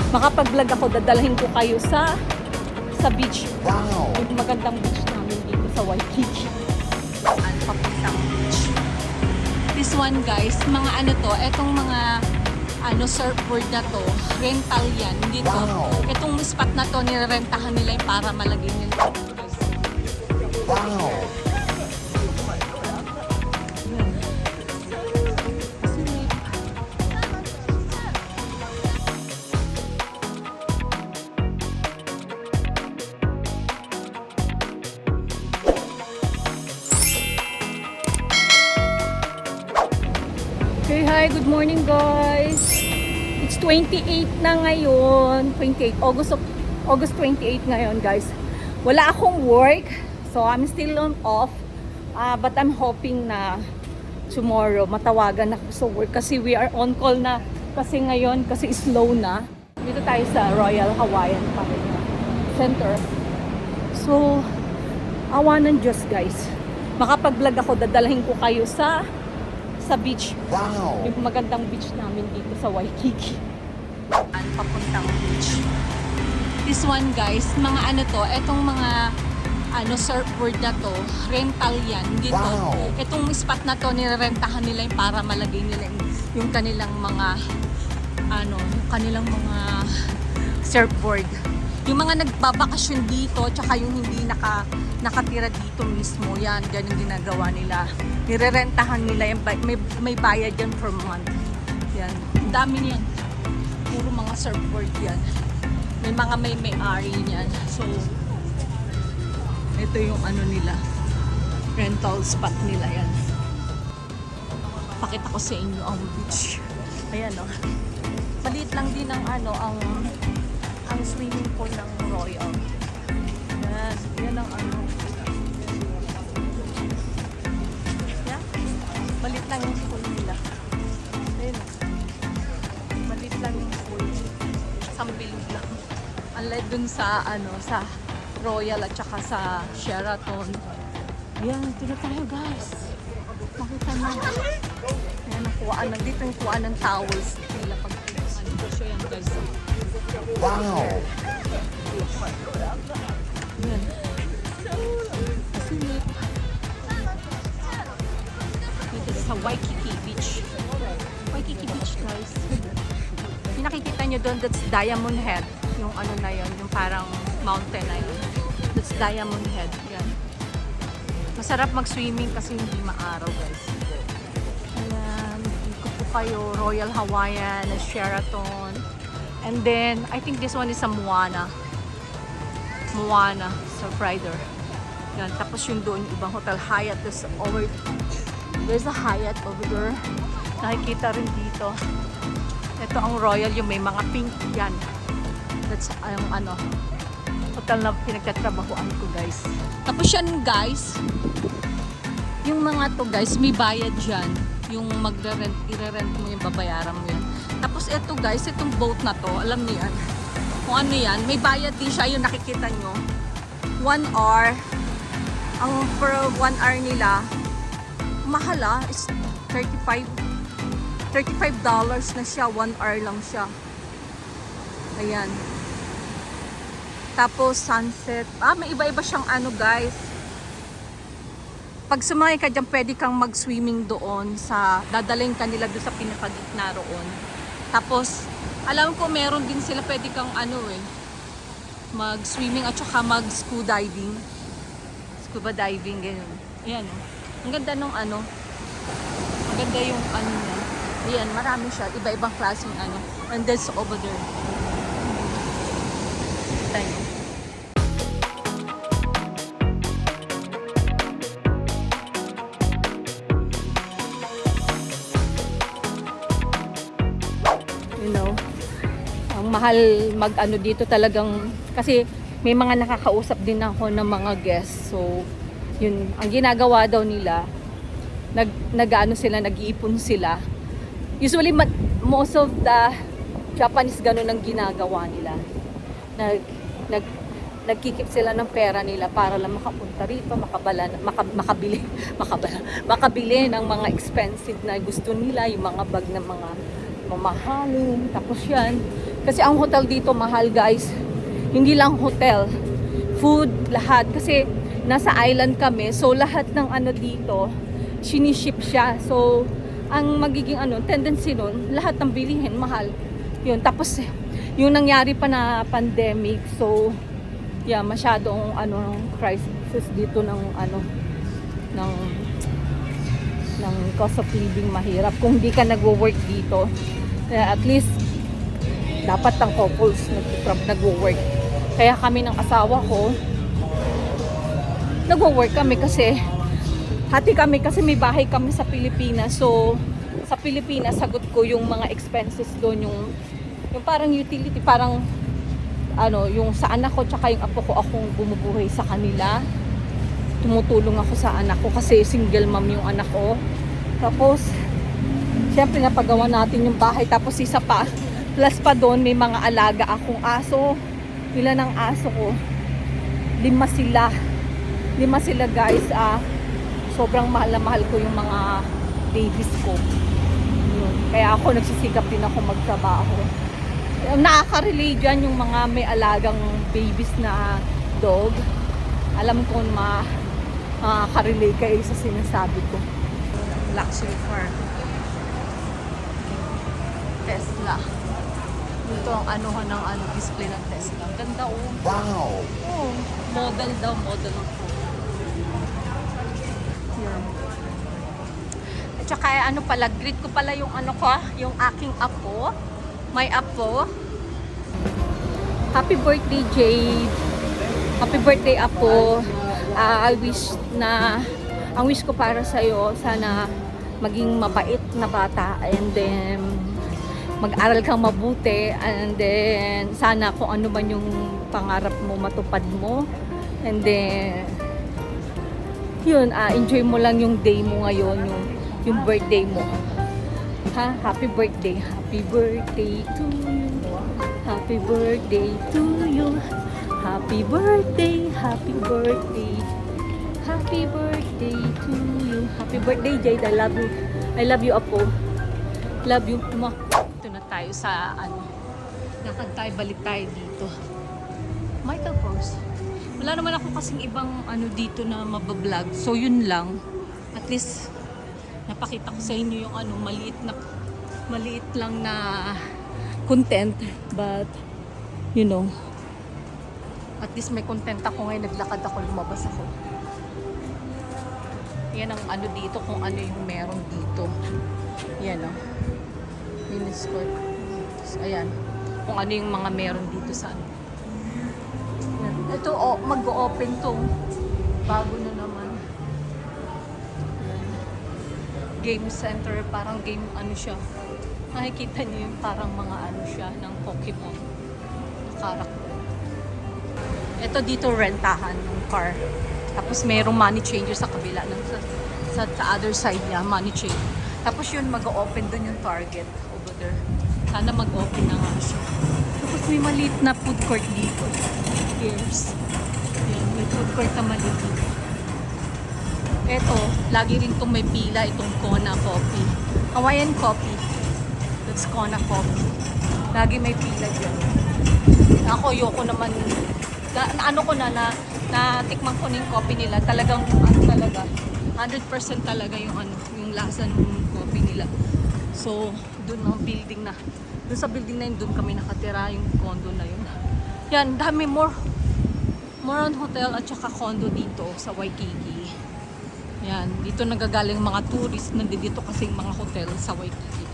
makapag-vlog ako, dadalhin ko kayo sa beach. Wow! Yung magandang beach namin dito sa Waikiki. Papuntang beach. This one guys, mga ano to, etong mga surfboard na to, rental yan. Dito, Wow. etong spot na to, nirerentahan nila yung para malagay nila. Wow! Okay, hi, good morning guys. It's 28 na ngayon. 28, August 28 ngayon guys. Wala akong work, so I'm still on off. But I'm hoping na tomorrow matawagan ako sa work kasi we are on call na kasi ngayon kasi slow na. Dito tayo sa Royal Hawaiian Center. So, awa ng Diyos guys. Makapag-vlog ako, dadalhin ko kayo sa beach. Wow! Yung magandang beach namin dito sa Waikiki. Papuntang beach. This one guys, mga ano to, etong mga surfboard na to, rental yan dito. Wow. Etong spot na to, nirerentahan nila yung para malagay nila yung kanilang mga surfboard. Yung mga nagbabakasyon dito, tsaka yung hindi nakatira dito mismo, yan, ganun ginagawa nila. Nirerentahan nila, yung, may bayad yan per month. Yan, ang dami niyan. Puro mga surfboard yan. May mga may-ari niyan. So, ito yung ano nila, rental spot nila yan. Pakita ko sa inyo ang beach. Ayan o. Maliit lang din ang ang swimming pool ng Royal. Yan, yan ang yan. Malit lang yung pool nila. Ayun. Malit lang yung pool. Sambilog lang. Unlike dun sa sa Royal at saka sa Sheraton. Yan, dito tayo guys. Makita mo. Yan, nakuhaan ng dito yung kuhaan ng towels nila pag show yan guys. Wow! Yan. Dito sa Waikiki Beach. Waikiki Beach guys. Yung nakikita nyo doon, that's Diamond Head. Yung ano na yun, yung parang mountain na yun. That's Diamond Head. Yan. Masarap mag-swimming kasi hindi maaraw guys. Ayan. Ikot po kayo. Royal Hawaiian, Sheraton. And then, I think this one is sa Moana. Moana, sa Rider. Yan. Tapos yung doon, yung ibang hotel, Hyatt. There's a Hyatt over there. Nakikita rin dito. Ito ang Royal, yung may mga pink yan. That's ang hotel na pinagtatrabahoan ko guys. Tapos yan guys, yung mga to guys, may bayad dyan. Yung i-rent mo yung babayaran mo yan. Tapos ito guys, itong boat na to, alam niyo yan. Kung ano yan, may bayad din siya, yung nakikita nyo. 1 hour. Ang per 1 hour nila, mahala, is $35 na siya, 1 hour lang siya. Ayan. Tapos sunset. May iba-iba siyang guys. Pag sumakay ka dyan, pwede kang mag-swimming doon dadalhin ka nila doon sa pinakagitna roon. Tapos, alam ko meron din sila pwede kang mag-swimming at saka mag-scuba diving. Scuba diving, ganyan. Ayan. Ang ganda nung maganda yung niya. Ayan, marami siya. Iba-ibang klaseng And that's over there. Tayo. Ang mahal dito talagang kasi may mga nakakausap din ako ng mga guests. So, yun, ang ginagawa daw nila, nag-iipon sila. Usually, most of the Japanese ganun ang ginagawa nila. Nagkikip sila ng pera nila para lang makapunta rito, makabili ng mga expensive na gusto nila, yung mga bag na mga mamahalin. Tapos yan, Kasi ang hotel dito mahal, guys. Hindi lang hotel, food, lahat. Kasi nasa island kami, so lahat ng ano dito, siniship siya. So, ang magiging tendency nun, lahat ng bilihin, mahal. Yun, tapos yung nangyari pa na pandemic, so, yeah, masyadong crisis dito ng ng cost of living mahirap. Kung di ka nagwo-work dito, at least, dapat ang couples nagwo-work. Kaya kami ng asawa ko, nagwo-work kami kasi hati kami kasi may bahay kami sa Pilipinas. So, sa Pilipinas, sagot ko yung mga expenses doon, yung parang utility, parang yung sa anak ko tsaka yung apo ko, akong bumubuhay sa kanila. Tumutulong ako sa anak ko kasi single mom yung anak ko. Tapos, syempre napagawa natin yung bahay. Tapos isa pa, plus pa doon, may mga alaga akong aso. Ilan ang aso ko? 5 sila. 5 sila, guys. Sobrang mahal na mahal ko yung mga babies ko. Yun. Kaya ako nagsisikap din ako magtrabaho. Nakaka-relate dyan yung mga may alagang babies na dog. Alam ko makaka-relate kayo sa sinasabi ko. Luxury car. Tesla. Ito ang ng display ng Tesla. Ganda oh. Wow. Oh, model daw, model po. Yan. At saka pala, greet ko pala yung yung aking apo. My apo. Happy birthday, Jade. Happy birthday, apo. Ang wish ko para sa'yo, sana maging mabait na bata, and then mag-aral kang mabuti, and then sana kung ano man yung pangarap mo matupad mo, and then yun, enjoy mo lang yung day mo ngayon, yung birthday mo. Happy birthday to you, happy birthday to you, happy birthday to you, happy birthday, Jade. I love you, apo. Love you, ma. Ito na tayo sa lakad tayo, balik tayo dito. Michael Kors. Wala naman ako kasing ibang dito na mabablog. So yun lang. At least napakita ko sa inyo yung maliit lang na content, but at least may content ako ngayon. Naglakad ako, lumabas ako. Yan ang dito, kung ano yung meron dito. Yan miniskirt. So, ayan. Kung ano yung mga meron dito sa Yan. Ito, mag-o-open to. Bago na naman. Yan. Game center. Parang game siya. Nakikita niyo yung parang mga siya ng Pokemon. Character. Ito dito rentahan ng car. Tapos mayroong money changer sa kabila. Sa other side niya, money changer. Tapos yun, mag-open dun yung Target over there. Sana mag-open na nga siya. Tapos may maliit na food court dito. Yes. Yan, may food court na maliit. Eto, lagi rin itong may pila, itong Kona Coffee. Hawaiian coffee. That's Kona Coffee. Lagi may pila dyan. Ako, yoko naman. Natikman ko na yung coffee nila. Talagang, talaga. 100% talaga yung lasa ng coffee nila. So, doon sa building na yun, doon kami nakatira, yung condo na yun. Yan, dami more on hotel at saka condo dito sa Waikiki. Yan, dito nagagaling mga tourist, nandito kasi yung mga hotel sa Waikiki.